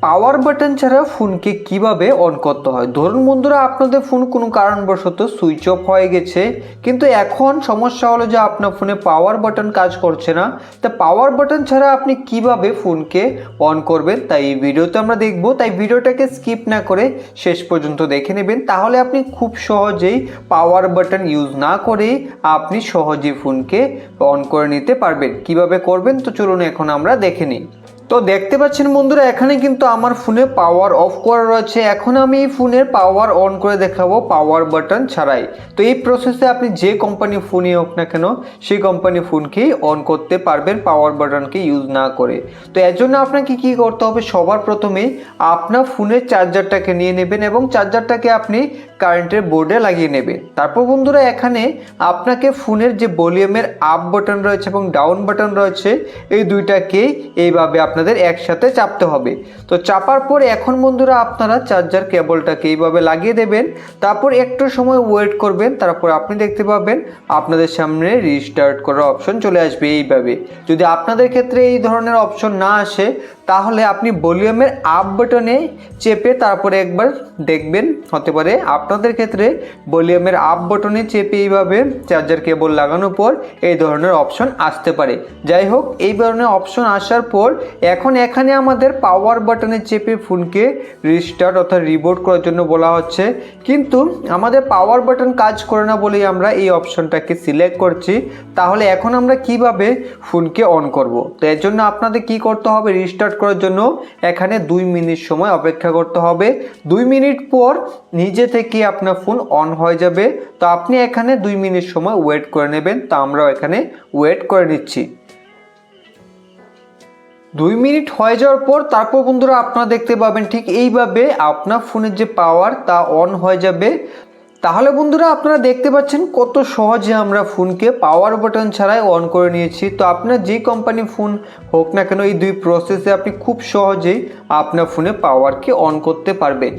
Power button ছাড়া ফোনকে কিভাবে on করতে হয়। ধরুন বন্ধুরা, আপনাদের ফোন কোনো কারণবশত সুইচ অফ হয়ে গেছে, কিন্তু এখন সমস্যা হলো যে আপনার ফোনে পাওয়ার বাটন কাজ করছে না। তা পাওয়ার বাটন ছাড়া আপনি কিভাবে ফোনকে অন করবেন, তাই এই ভিডিওতে আমরা দেখব। তাই ভিডিওটাকে স্কিপ না করে শেষ পর্যন্ত দেখে নেবেন, তাহলে আপনি খুব সহজেই পাওয়ার বাটন ইউজ না করেই আপনি সহজেই ফোনকে অন করে নিতে পারবেন। কিভাবে করবেন তো চলুন এখন আমরা দেখে নিই। তো দেখতে পাচ্ছেন বন্ধুরা, এখানে কিন্তু আমার ফোনে পাওয়ার অফ করা রয়েছে। এখন আমি এই ফোনের পাওয়ার অন করে দেখাবো পাওয়ার বাটন ছাড়াই। তো এই প্রসেসে আপনি যে কোম্পানির ফোনই হোক না কেন, সেই কোম্পানির ফোনকেই অন করতে পারবেন পাওয়ার বাটনকে ইউজ না করে। তো এর জন্য আপনাকে কি করতে হবে, সবার প্রথমেই আপনার ফোনের চার্জারটাকে নিয়ে নেবেন এবং চার্জারটাকে আপনি কারেন্টের বোর্ডে লাগিয়ে নেবেন। তারপর বন্ধুরা, এখানে আপনাকে ফোনের যে ভলিউমের আপ বাটন রয়েছে এবং ডাউন বাটন রয়েছে, এই দুইটাকেই এইভাবে আপনাদের একসাথে চাপতে হবে। তো চাপার পর এখন বন্ধুরা আপনারা চার্জার কেবলটাকে এইভাবে লাগিয়ে দেবেন। তারপর একটু সময় ওয়েট করবেন, তারপর আপনি দেখতে পাবেন আপনাদের সামনে রিস্টার্ট করার অপশন চলে আসবে এইভাবে। যদি আপনাদের ক্ষেত্রে এই ধরনের অপশন না আসে, তাহলে আপনি ভলিউমের আপ বাটনে চেপে তারপরে একবার দেখবেন, হতে পারে আপনাদের ক্ষেত্রে ভলিউমের আপ বাটনে চেপে এইভাবে চার্জার কেবল লাগানোর পর এই ধরনের অপশন আসতে পারে। যাই হোক, এই ধরনের অপশন আসার পর এখন এখানে আমাদের পাওয়ার বাটনে চেপে ফোনকে রিস্টার্ট অর্থাৎ রিবোট করার জন্য বলা হচ্ছে, কিন্তু আমাদের পাওয়ার বাটন কাজ করে না বলেই আমরা এই অপশনটাকে সিলেক্ট করছি। তাহলে এখন আমরা কিভাবে ফোনকে অন করব। তো এর জন্য আপনাদের কি করতে হবে, রিস্টার্ট করার জন্য এখানে 2 মিনিট সময় অপেক্ষা করতে হবে। 2 মিনিট পর নিজে থেকে আপনার ফোন অন হয়ে যাবে। তো আপনি এখানে 2 মিনিট সময় ওয়েট করে নেবেন। তা আমরাও এখানে ওয়েট করে নিচ্ছি। 2 মিনিট হয়ে যাওয়ার পর তারপর বন্ধুরা আপনারা দেখতে পাবেন ঠিক এইভাবে আপনার ফোনের যে পাওয়ার তা অন হয়ে যাবে। তাহলে বন্ধুরা আপনারা দেখতে পাচ্ছেন কত সহজে আমরা ফোনকে পাওয়ার বাটন ছাড়াই অন করে নিয়েছি। তো আপনার যে কোম্পানির ফোন হোক না কেন, এই দুই প্রসেসে আপনি খুব সহজেই আপনার ফোনে পাওয়ারকে অন করতে পারবেন।